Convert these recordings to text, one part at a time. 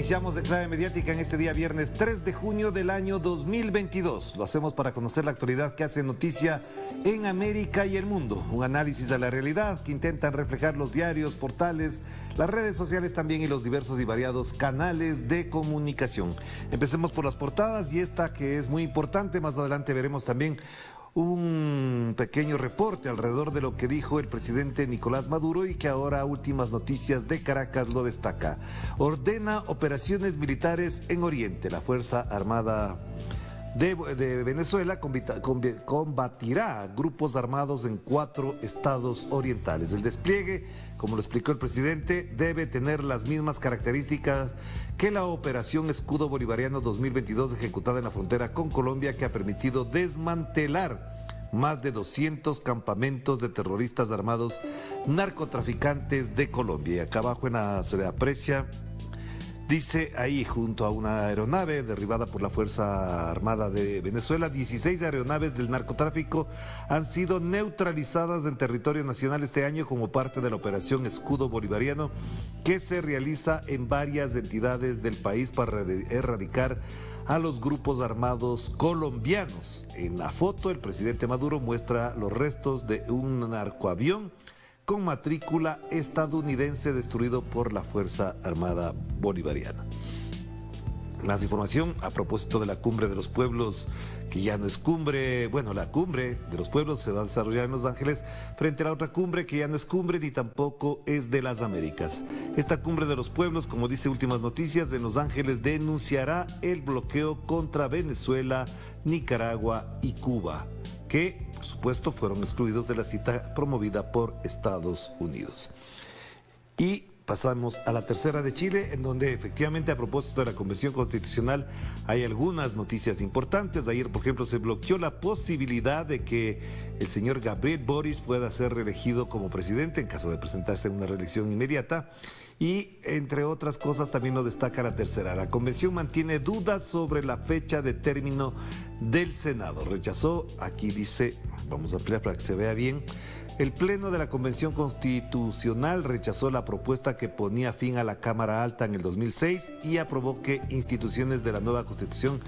Iniciamos de Clave Mediática en este día viernes 3 de junio del año 2022. Lo hacemos para conocer la actualidad que hace noticia en América y el mundo. Un análisis de la realidad que intentan reflejar los diarios, portales, las redes sociales también y los diversos y variados canales de comunicación. Empecemos por las portadas y esta que es muy importante. Más adelante veremos también un pequeño reporte alrededor de lo que dijo el presidente Nicolás Maduro y que ahora Últimas Noticias de Caracas lo destaca. Ordena operaciones militares en Oriente. La Fuerza Armada de Venezuela combatirá grupos armados en 4 estados orientales. El despliegue, como lo explicó el presidente, debe tener las mismas características que la Operación Escudo Bolivariano 2022 ejecutada en la frontera con Colombia, que ha permitido desmantelar más de 200 campamentos de terroristas armados narcotraficantes de Colombia. Y acá abajo se le aprecia, dice ahí, junto a una aeronave derribada por la Fuerza Armada de Venezuela, 16 aeronaves del narcotráfico han sido neutralizadas en territorio nacional este año como parte de la Operación Escudo Bolivariano, que se realiza en varias entidades del país para erradicar a los grupos armados colombianos. En la foto, el presidente Maduro muestra los restos de un narcoavión con matrícula estadounidense destruido por la Fuerza Armada Bolivariana. Más información a propósito de la Cumbre de los Pueblos, que ya no es cumbre. Bueno, la Cumbre de los Pueblos se va a desarrollar en Los Ángeles frente a la otra cumbre que ya no es cumbre ni tampoco es de las Américas. Esta Cumbre de los Pueblos, como dice Últimas Noticias, en Los Ángeles denunciará el bloqueo contra Venezuela, Nicaragua y Cuba, que por supuesto fueron excluidos de la cita promovida por Estados Unidos. Y pasamos a la tercera de Chile, en donde efectivamente a propósito de la Convención Constitucional hay algunas noticias importantes. Ayer, por ejemplo, se bloqueó la posibilidad de que el señor Gabriel Boric pueda ser reelegido como presidente en caso de presentarse en una reelección inmediata. Y, entre otras cosas, también lo destaca la tercera. La convención mantiene dudas sobre la fecha de término del Senado. Rechazó, aquí dice, vamos a ampliar para que se vea bien, el Pleno de la Convención Constitucional rechazó la propuesta que ponía fin a la Cámara Alta en el 2006 y aprobó que instituciones de la nueva Constitución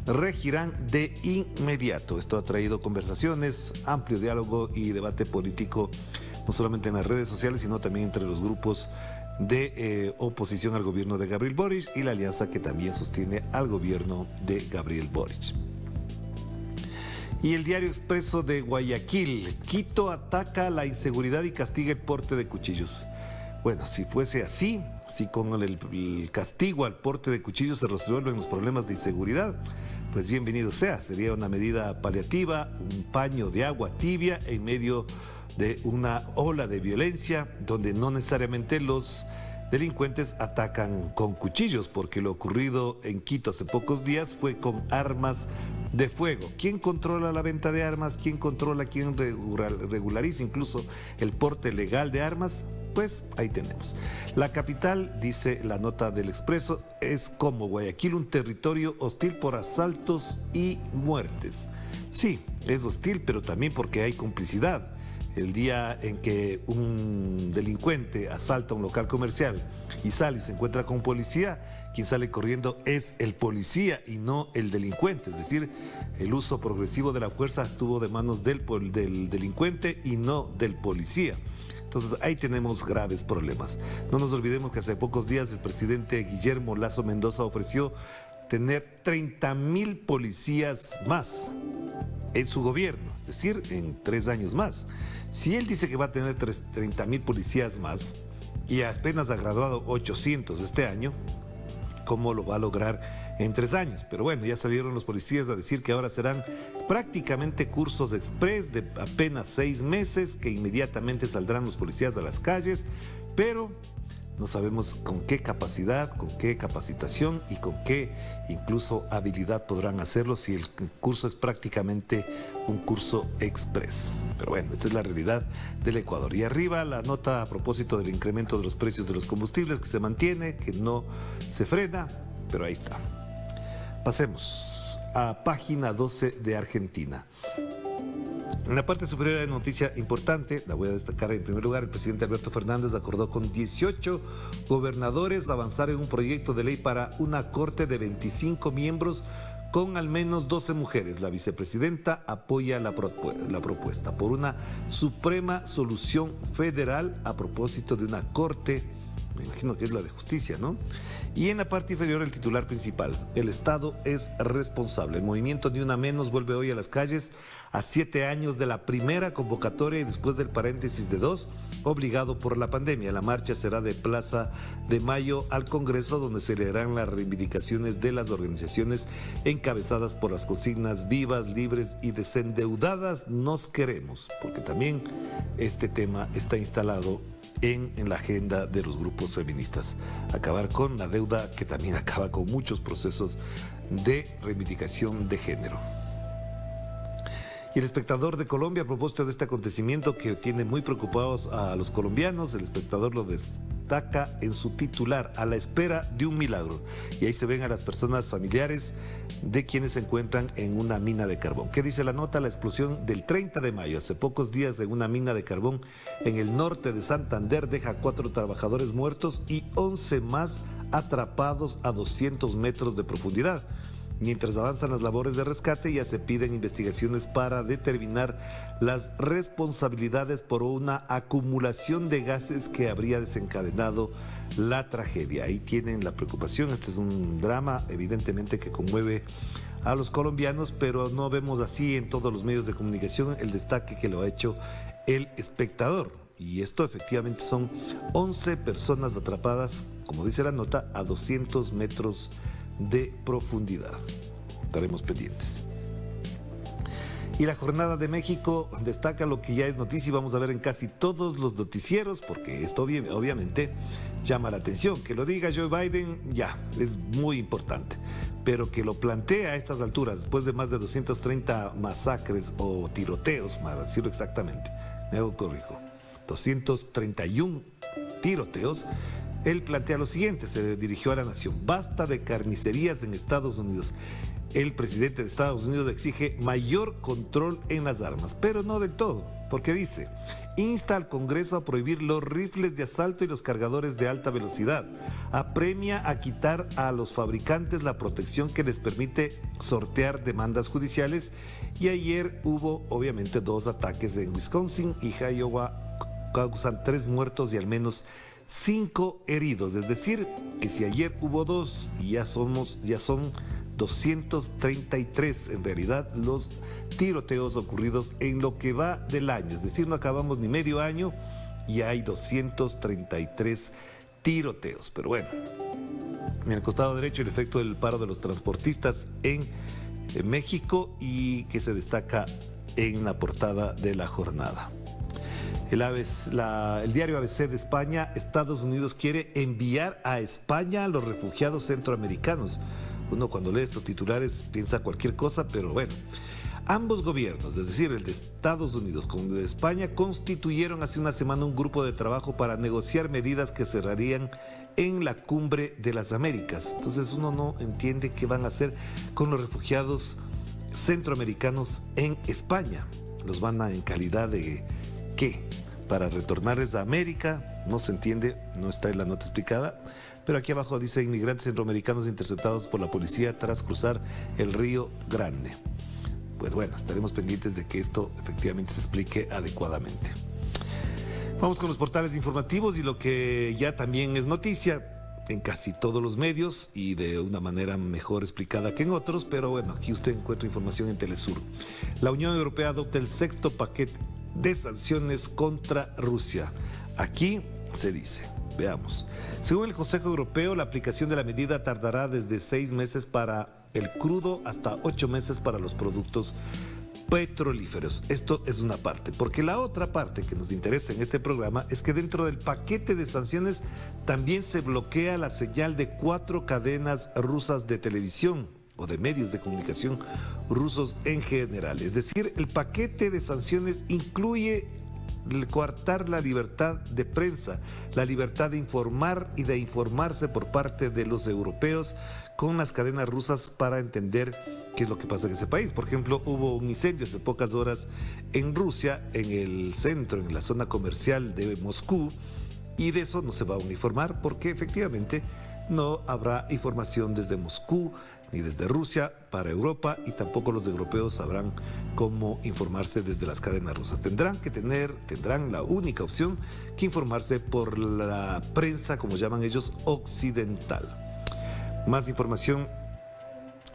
regirán de inmediato. Esto ha traído conversaciones, amplio diálogo y debate político, no solamente en las redes sociales, sino también entre los grupos de oposición al gobierno de Gabriel Boric y la alianza que también sostiene al gobierno de Gabriel Boric. Y el Diario Expreso de Guayaquil: Quito ataca la inseguridad y castiga el porte de cuchillos. Bueno, si fuese así, si con el castigo al porte de cuchillos se resuelven los problemas de inseguridad, pues bienvenido sea. Sería una medida paliativa, un paño de agua tibia en medio de una ola de violencia donde no necesariamente los delincuentes atacan con cuchillos, porque lo ocurrido en Quito hace pocos días fue con armas de fuego. ¿Quién controla la venta de armas? ¿Quién controla, quién regulariza incluso el porte legal de armas? Pues ahí tenemos. La capital, dice la nota del Expreso, es como Guayaquil un territorio hostil por asaltos y muertes. Sí, es hostil, pero también porque hay complicidad. El día en que un delincuente asalta un local comercial y sale y se encuentra con policía, quien sale corriendo es el policía y no el delincuente. Es decir, el uso progresivo de la fuerza estuvo de manos del delincuente y no del policía. Entonces ahí tenemos graves problemas. No nos olvidemos que hace pocos días el presidente Guillermo Lasso Mendoza ofreció tener 30,000 policías más en su gobierno, es decir, en 3 años más. Si él dice que va a tener 30,000 policías más y apenas ha graduado 800 este año, ¿cómo lo va a lograr en 3 años? Pero bueno, ya salieron los policías a decir que ahora serán prácticamente cursos express de apenas 6 meses, que inmediatamente saldrán los policías a las calles, pero no sabemos con qué capacidad, con qué capacitación y con qué incluso habilidad podrán hacerlo si el curso es prácticamente un curso express. Pero bueno, esta es la realidad del Ecuador. Y arriba la nota a propósito del incremento de los precios de los combustibles, que se mantiene, que no se frena, pero ahí está. Pasemos a página 12 de Argentina. En la parte superior hay noticia importante, la voy a destacar en primer lugar. El presidente Alberto Fernández acordó con 18 gobernadores avanzar en un proyecto de ley para una corte de 25 miembros con al menos 12 mujeres. La vicepresidenta apoya la propuesta por una suprema solución federal a propósito de una corte, me imagino que es la de justicia, ¿no? Y en la parte inferior el titular principal: el Estado es responsable. El movimiento Ni Una Menos vuelve hoy a las calles a 7 años de la primera convocatoria y después del paréntesis de 2, obligado por la pandemia. La marcha será de Plaza de Mayo al Congreso, donde se leerán las reivindicaciones de las organizaciones encabezadas por las consignas vivas, libres y desendeudadas. Nos queremos, porque también este tema está instalado en la agenda de los grupos feministas. Acabar con la deuda, que también acaba con muchos procesos de reivindicación de género. Y el Espectador de Colombia, a propósito de este acontecimiento que tiene muy preocupados a los colombianos, el Espectador lo destaca en su titular: a la espera de un milagro. Y ahí se ven a las personas familiares de quienes se encuentran en una mina de carbón. ¿Qué dice la nota? La explosión del 30 de mayo, hace pocos días, en una mina de carbón en el norte de Santander, deja 4 trabajadores muertos y 11 más atrapados a 200 metros de profundidad. Mientras avanzan las labores de rescate, ya se piden investigaciones para determinar las responsabilidades por una acumulación de gases que habría desencadenado la tragedia. Ahí tienen la preocupación. Este es un drama evidentemente que conmueve a los colombianos, pero no vemos así en todos los medios de comunicación el destaque que lo ha hecho el Espectador. Y esto efectivamente son 11 personas atrapadas, como dice la nota, a 200 metros de profundidad. Estaremos pendientes. Y la Jornada de México destaca lo que ya es noticia y vamos a ver en casi todos los noticieros, porque esto obviamente llama la atención. Que lo diga Joe Biden ya es muy importante, pero que lo plantea a estas alturas, después de más de 230 masacres o tiroteos, para decirlo exactamente, me hago corrijo, 231 tiroteos. Él plantea lo siguiente, se dirigió a la nación: basta de carnicerías en Estados Unidos. El presidente de Estados Unidos exige mayor control en las armas, pero no del todo, porque dice: insta al Congreso a prohibir los rifles de asalto y los cargadores de alta velocidad, apremia a quitar a los fabricantes la protección que les permite sortear demandas judiciales. Y ayer hubo obviamente 2 ataques en Wisconsin y Iowa, causan 3 muertos y al menos 5 heridos, es decir, que si ayer hubo 2 y ya son 233 en realidad los tiroteos ocurridos en lo que va del año, es decir, no acabamos ni medio año y hay 233 tiroteos. Pero bueno, en el costado derecho el efecto del paro de los transportistas en México, y que se destaca en la portada de la jornada. El diario ABC de España: Estados Unidos quiere enviar a España a los refugiados centroamericanos. Uno cuando lee estos titulares piensa cualquier cosa, pero bueno. Ambos gobiernos, es decir, el de Estados Unidos como el de España, constituyeron hace una semana un grupo de trabajo para negociar medidas que cerrarían en la Cumbre de las Américas. Entonces uno no entiende qué van a hacer con los refugiados centroamericanos en España. ¿Los van a en calidad de qué? ¿Para retornarles a América? No se entiende, no está en la nota explicada. Pero aquí abajo dice: inmigrantes centroamericanos interceptados por la policía tras cruzar el Río Grande. Pues bueno, estaremos pendientes de que esto efectivamente se explique adecuadamente. Vamos con los portales informativos y lo que ya también es noticia en casi todos los medios y de una manera mejor explicada que en otros, pero bueno, aquí usted encuentra información en Telesur. La Unión Europea adopta el 6º paquete de sanciones contra Rusia. Aquí se dice, veamos: según el Consejo Europeo, la aplicación de la medida tardará desde 6 meses para el crudo hasta 8 meses para los productos petrolíferos. Esto es una parte, porque la otra parte que nos interesa en este programa es que dentro del paquete de sanciones también se bloquea la señal de 4 cadenas rusas de televisión o de medios de comunicación rusos en general. Es decir, el paquete de sanciones incluye coartar la libertad de prensa, la libertad de informar y de informarse por parte de los europeos con las cadenas rusas para entender qué es lo que pasa en ese país. Por ejemplo, hubo un incendio hace pocas horas en Rusia, en el centro, en la zona comercial de Moscú, y de eso no se va a uniformar porque efectivamente no habrá información desde Moscú ni desde Rusia para Europa, y tampoco los europeos sabrán cómo informarse desde las cadenas rusas. Tendrán la única opción que informarse por la prensa, como llaman ellos, occidental. Más información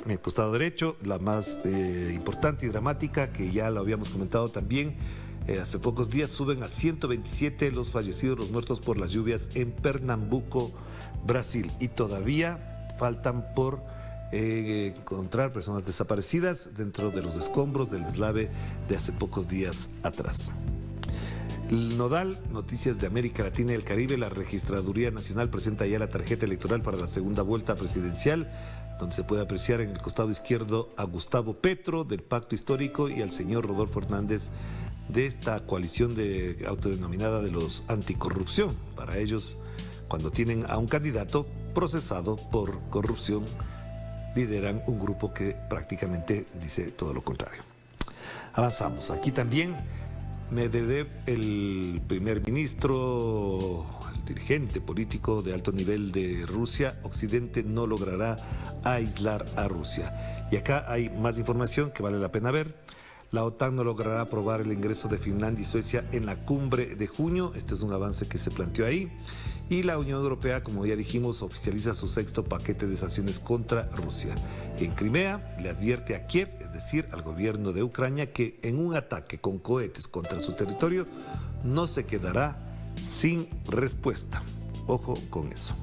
en el costado derecho, la más importante y dramática, que ya lo habíamos comentado también. Hace pocos días suben a 127 los fallecidos, los muertos por las lluvias en Pernambuco, Brasil. Y todavía faltan por encontrar personas desaparecidas dentro de los escombros del deslave de hace pocos días atrás. El Nodal, Noticias de América Latina y el Caribe. La Registraduría Nacional presenta ya la tarjeta electoral para la segunda vuelta presidencial, donde se puede apreciar en el costado izquierdo a Gustavo Petro del Pacto Histórico y al señor Rodolfo Hernández de esta coalición autodenominada de los anticorrupción. Para ellos, cuando tienen a un candidato procesado por corrupción, lideran un grupo que prácticamente dice todo lo contrario. Avanzamos. Aquí también Medvedev, el primer ministro, el dirigente político de alto nivel de Rusia, Occidente no logrará aislar a Rusia. Y acá hay más información que vale la pena ver. La OTAN no logrará aprobar el ingreso de Finlandia y Suecia en la cumbre de junio. Este es un avance que se planteó ahí. Y la Unión Europea, como ya dijimos, oficializa su sexto paquete de sanciones contra Rusia. En Crimea le advierte a Kiev, es decir, al gobierno de Ucrania, que en un ataque con cohetes contra su territorio no se quedará sin respuesta. Ojo con eso.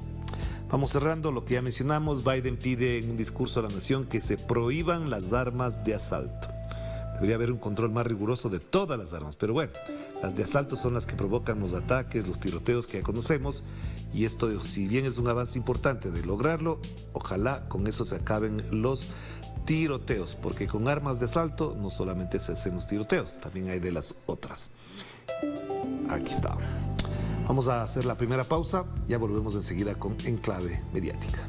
Vamos cerrando lo que ya mencionamos. Biden pide en un discurso a la nación que se prohíban las armas de asalto. Debería haber un control más riguroso de todas las armas, pero bueno, las de asalto son las que provocan los ataques, los tiroteos que ya conocemos, y esto, si bien es un avance importante de lograrlo, ojalá con eso se acaben los tiroteos, porque con armas de asalto no solamente se hacen los tiroteos, también hay de las otras. Aquí está. Vamos a hacer la primera pausa, ya volvemos enseguida con Enclave Mediática.